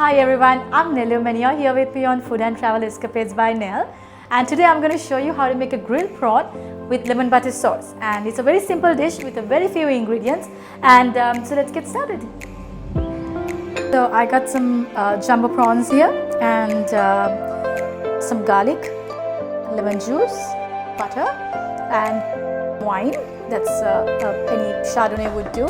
Hi everyone, I'm Nelum and you're here with me on Food and Travel Escapades by Nell. And today I'm going to show you how to make a grilled prawn with lemon butter sauce. And it's a very simple dish with a very few ingredients. And so let's get started. So I got some jumbo prawns here and some garlic, lemon juice, butter and wine. That's any Chardonnay would do.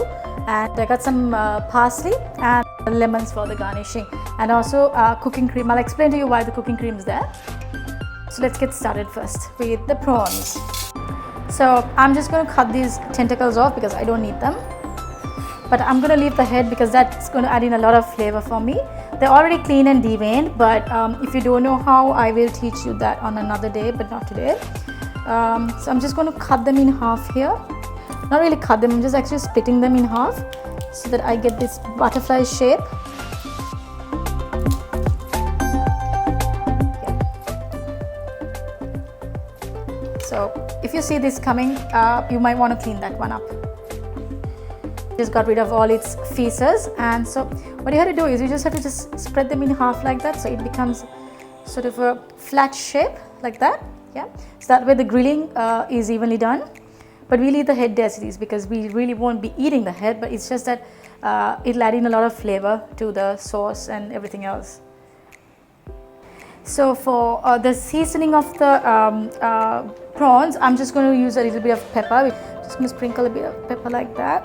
And I got some parsley and lemons for the garnishing, and also cooking cream. I'll explain to you why the cooking cream is there. So let's get started first with the prawns. So I'm just going to cut these tentacles off because I don't need them, but I'm going to leave the head because that's going to add in a lot of flavor for me. They're already clean and deveined, but if you don't know how, I will teach you that on another day, but not today. So I'm just going to cut them in half here. Not really cut them, I'm just actually splitting them in half so that I get this butterfly shape. Yeah. So if you see this coming, you might want to clean that one up. Just got rid of all its feces, and so what you have to do is you just have to just spread them in half like that, so it becomes sort of a flat shape like that. Yeah, so that way the grilling is evenly done. But we'll eat the head as it is because we really won't be eating the head, but it's just that it'll add in a lot of flavor to the sauce and everything else. So for the seasoning of the prawns, I'm just going to use a little bit of pepper. I'm just going to sprinkle a bit of pepper like that.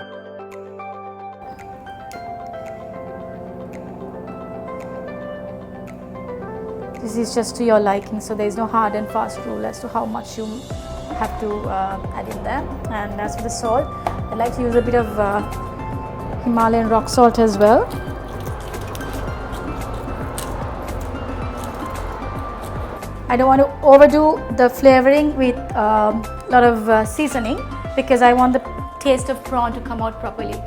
This is just to your liking, so there is no hard and fast rule as to how much you have to add in there. And as for the salt, I like to use a bit of Himalayan rock salt as well. I don't want to overdo the flavoring with a lot of seasoning because I want the taste of prawn to come out properly.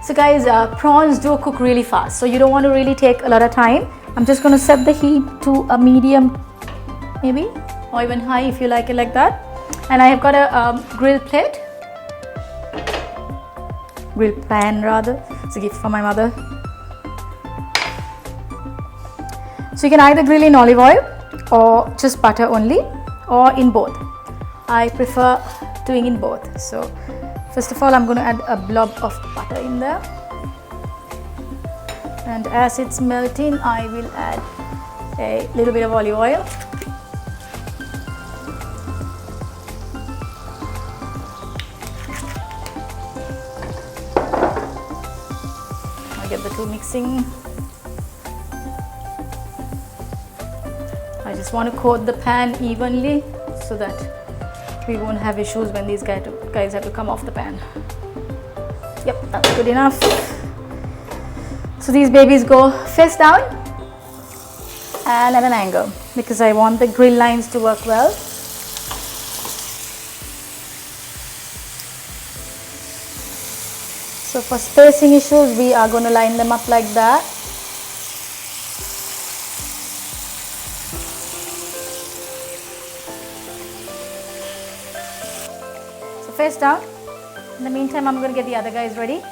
So guys, prawns do cook really fast, so you don't want to really take a lot of time. I'm just going to set the heat to a medium maybe, or even high if you like it like that. And I have got a grill plate, grill pan rather. It's a gift from my mother. So you can either grill in olive oil or just butter only, or in both. I prefer doing in both. So first of all, I'm going to add a blob of butter in there, and as it's melting, I will add a little bit of olive oil. Get the two mixing. I just want to coat the pan evenly so that we won't have issues when these guys have to come off the pan. Yep, that's good enough. So these babies go face down and at an angle because I want the grill lines to work well. So for spacing issues, we are going to line them up like that. So face down. In the meantime, I'm going to get the other guys ready.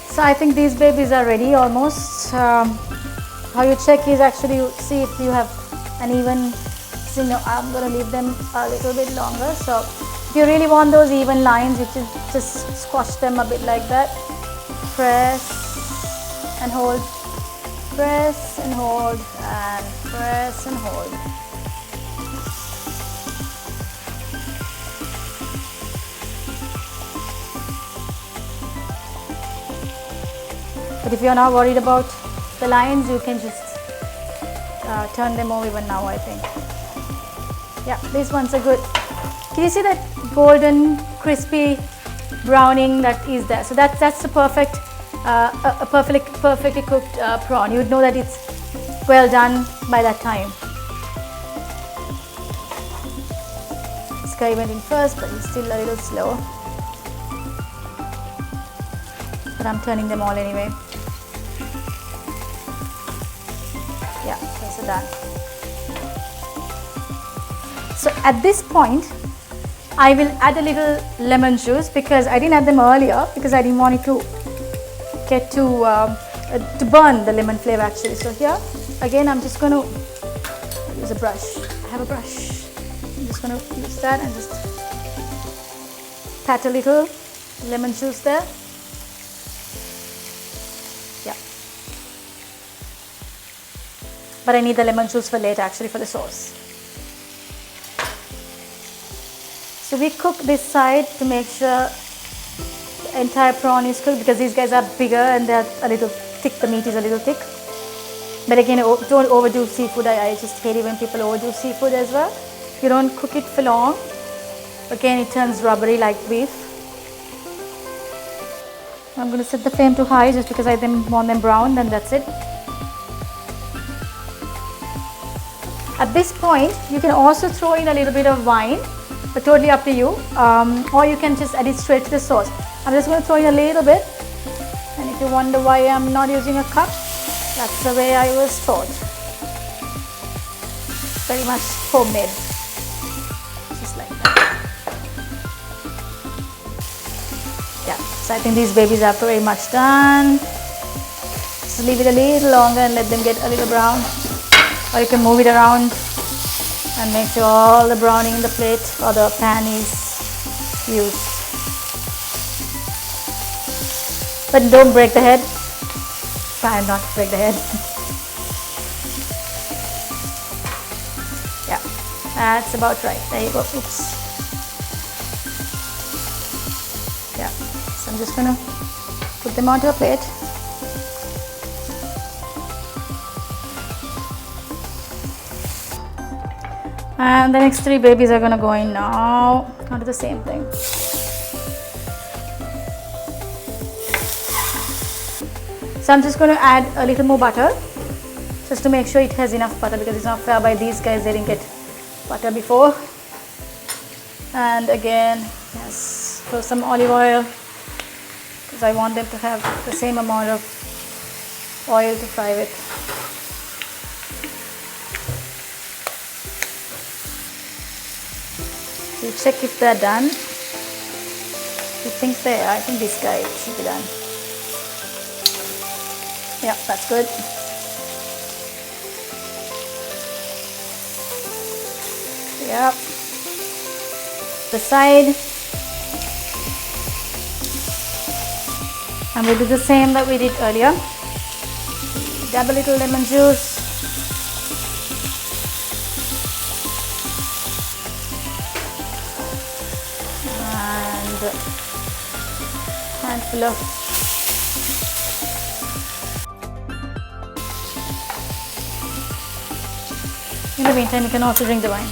So I think these babies are ready almost. How you check is actually you see if you have an even, so I'm going to leave them a little bit longer. So if you really want those even lines, you just squash them a bit like that. Press and hold, press and hold, and press and hold. But if you're not worried about the lines, you can just turn them over even now, I think. Yeah, these ones are good. Can you see that golden, crispy browning that is there? So that's the perfect, a perfectly cooked prawn. You would know that it's well done by that time. This guy went in first, but he's still a little slow. But I'm turning them all anyway. Yeah, those are done. So at this point, I will add a little lemon juice because I didn't add them earlier because I didn't want it to get to burn the lemon flavor actually. So here again, I'm just going to use a brush. I have a brush. I'm just going to use that and just pat a little lemon juice there. Yeah. But I need the lemon juice for later actually for the sauce. So we cook this side to make sure the entire prawn is cooked because these guys are bigger and they're a little thick, the meat is a little thick. But again, don't overdo seafood. I just hate it when people overdo seafood as well. You don't cook it for long. Again, it turns rubbery like beef. I'm going to set the flame to high just because I want them brown, then that's it. At this point, you can also throw in a little bit of wine, but totally up to you. Or you can just add it straight to the sauce. I'm just going to throw in a little bit. And if you wonder why I'm not using a cup, that's the way I was taught. Very much homemade. Just like that. Yeah, so I think these babies are pretty much done. Just leave it a little longer and let them get a little brown. Or you can move it around and make sure all the browning in the plate or the pan is used. But don't break the head. Try not to break the head. Yeah, that's about right. There you go. Oops. Yeah, so I'm just gonna put them onto a plate. And the next 3 babies are gonna go in now onto the same thing. So I'm just going to add a little more butter just to make sure it has enough butter because it's not fair by these guys, they didn't get butter before. And again, yes, throw some olive oil because I want them to have the same amount of oil to fry with. You check if they're done. You think they are? I think this guy should be done. Yeah, that's good. Yep. The side. And we'll do the same that we did earlier. Dab a little lemon juice. And a handful of in the meantime, you can also drink the wine.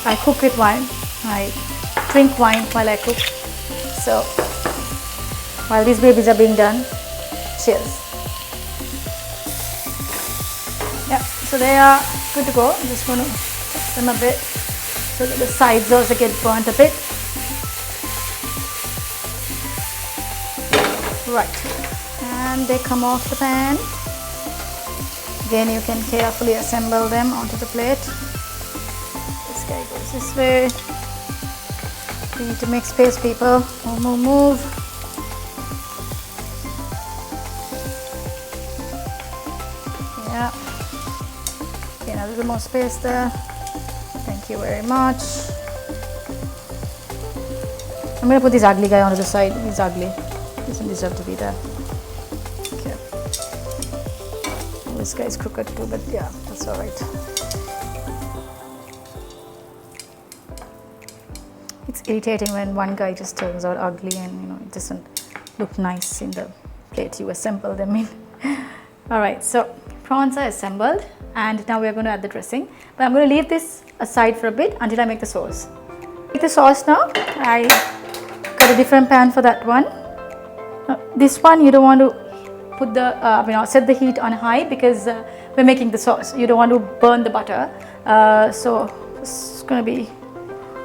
I cook with wine. I drink wine while I cook. So, while these babies are being done, cheers. Yeah, so they are good to go. I'm just going to cook them a bit so that the sides also get burnt a bit. Right, and they come off the pan. Again, you can carefully assemble them onto the plate. This guy goes this way. We need to make space, people. Move, move, move. Yeah. Again, a little more space there. Thank you very much. I'm going to put this ugly guy onto the side. He's ugly. He doesn't deserve to be there. This guy is crooked too, but yeah, that's all right. It's irritating when one guy just turns out ugly and it doesn't look nice in the plate you assemble them in. All right, so prawns are assembled and now we're going to add the dressing. But I'm going to leave this aside for a bit until I make the sauce. Make the sauce now. I got a different pan for that one. This one you don't want to put the set the heat on high because we're making the sauce. You don't want to burn the butter, so it's going to be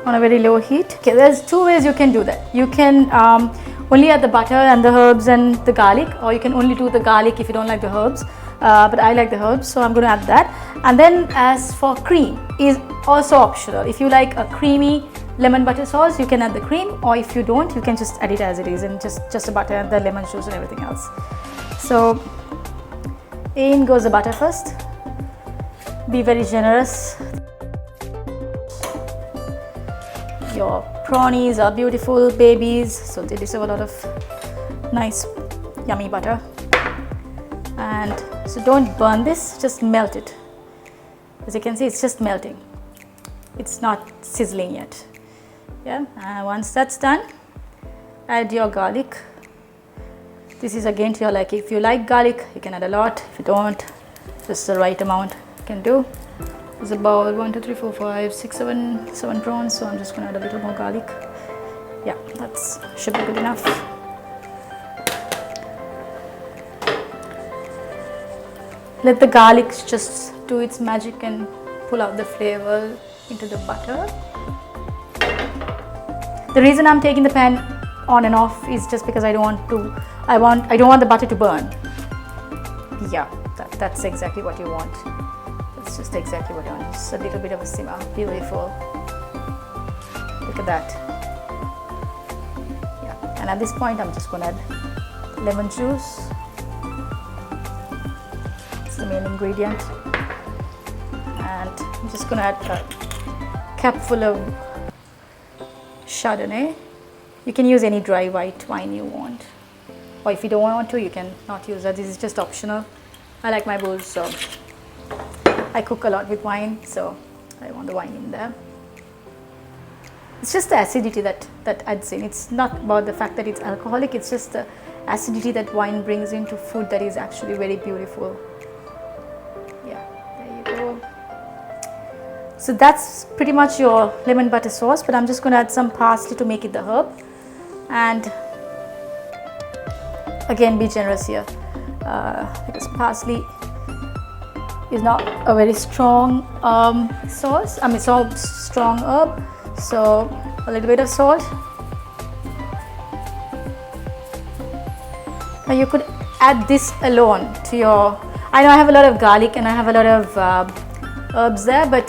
on a very low heat. Okay, there's 2 ways you can do that. You can only add the butter and the herbs and the garlic, or you can only do the garlic if you don't like the herbs, but I like the herbs, so I'm going to add that. And then as for cream, is also optional. If you like a creamy lemon butter sauce, you can add the cream, or if you don't, you can just add it as it is, and just the butter and the lemon juice and everything else. So in goes the butter first. Be very generous. Your prawnies are beautiful babies, so they deserve a lot of nice yummy butter. And so don't burn this, just melt it. As you can see, it's just melting, it's not sizzling yet. Yeah, and once that's done, add your garlic. This is again to your liking. If you like garlic, you can add a lot. If you don't, just the right amount you can do. There's about 1, 2, 3, 4, 5, 6, 7 prawns, so I'm just going to add a little more garlic. Yeah, that's should be good enough. Let the garlic just do its magic and pull out the flavor into the butter. The reason I'm taking the pan on and off is just because I don't want the butter to burn. Yeah, that's exactly what you want. That's just exactly what you want. Just a little bit of a simmer. Beautiful. Look at that. Yeah, and at this point I'm just going to add lemon juice. It's the main ingredient. And I'm just going to add a cup full of Chardonnay. You can use any dry white wine you want, or if you don't want to, you can not use that. This is just optional. I like my bowls, so I cook a lot with wine, so I want the wine in there. It's just the acidity that adds in. It's not about the fact that it's alcoholic, it's just the acidity that wine brings into food that is actually very beautiful. Yeah, there you go. So that's pretty much your lemon butter sauce, but I'm just going to add some parsley to make it the herb. And again, be generous here, because parsley is not a very strong sauce. I mean, it's all strong herb, so a little bit of salt. Now you could add this alone to your. I know I have a lot of garlic and I have a lot of herbs there, but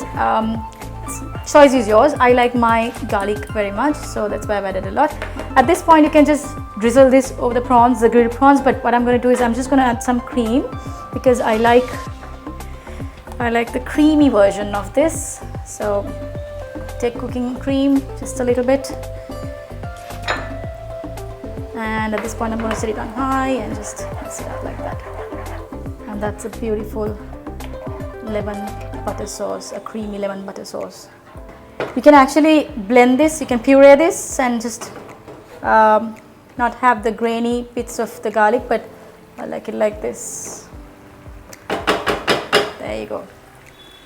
choice is yours. I like my garlic very much, so that's why I've added a lot. At this point you can just drizzle this over the prawns, the grilled prawns, but what I'm going to do is I'm just going to add some cream, because I like the creamy version of this. So take cooking cream, just a little bit, and at this point I'm going to set it on high and just mix it up like that. And that's a beautiful lemon butter sauce, a creamy lemon butter sauce. You can actually blend this, you can puree this and just not have the grainy bits of the garlic, but I like it like this. There you go.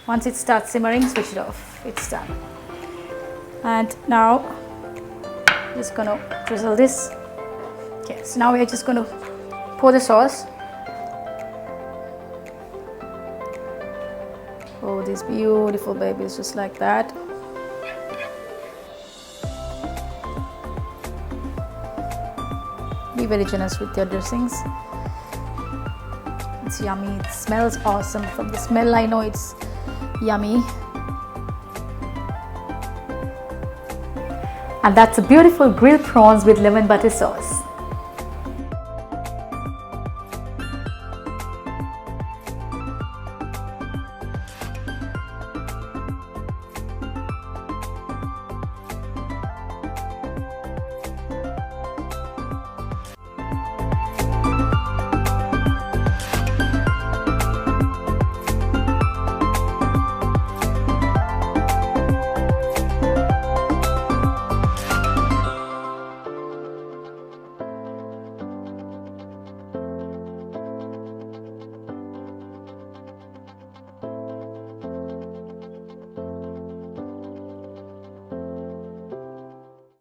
Once it starts simmering, switch it off. It's done. And now I'm just going to drizzle this. Okay, so now we're just going to pour the sauce. Oh, these beautiful babies, just like that. Be very generous with your dressings. It's yummy. It smells awesome. From the smell, I know it's yummy. And that's a beautiful grilled prawns with lemon butter sauce.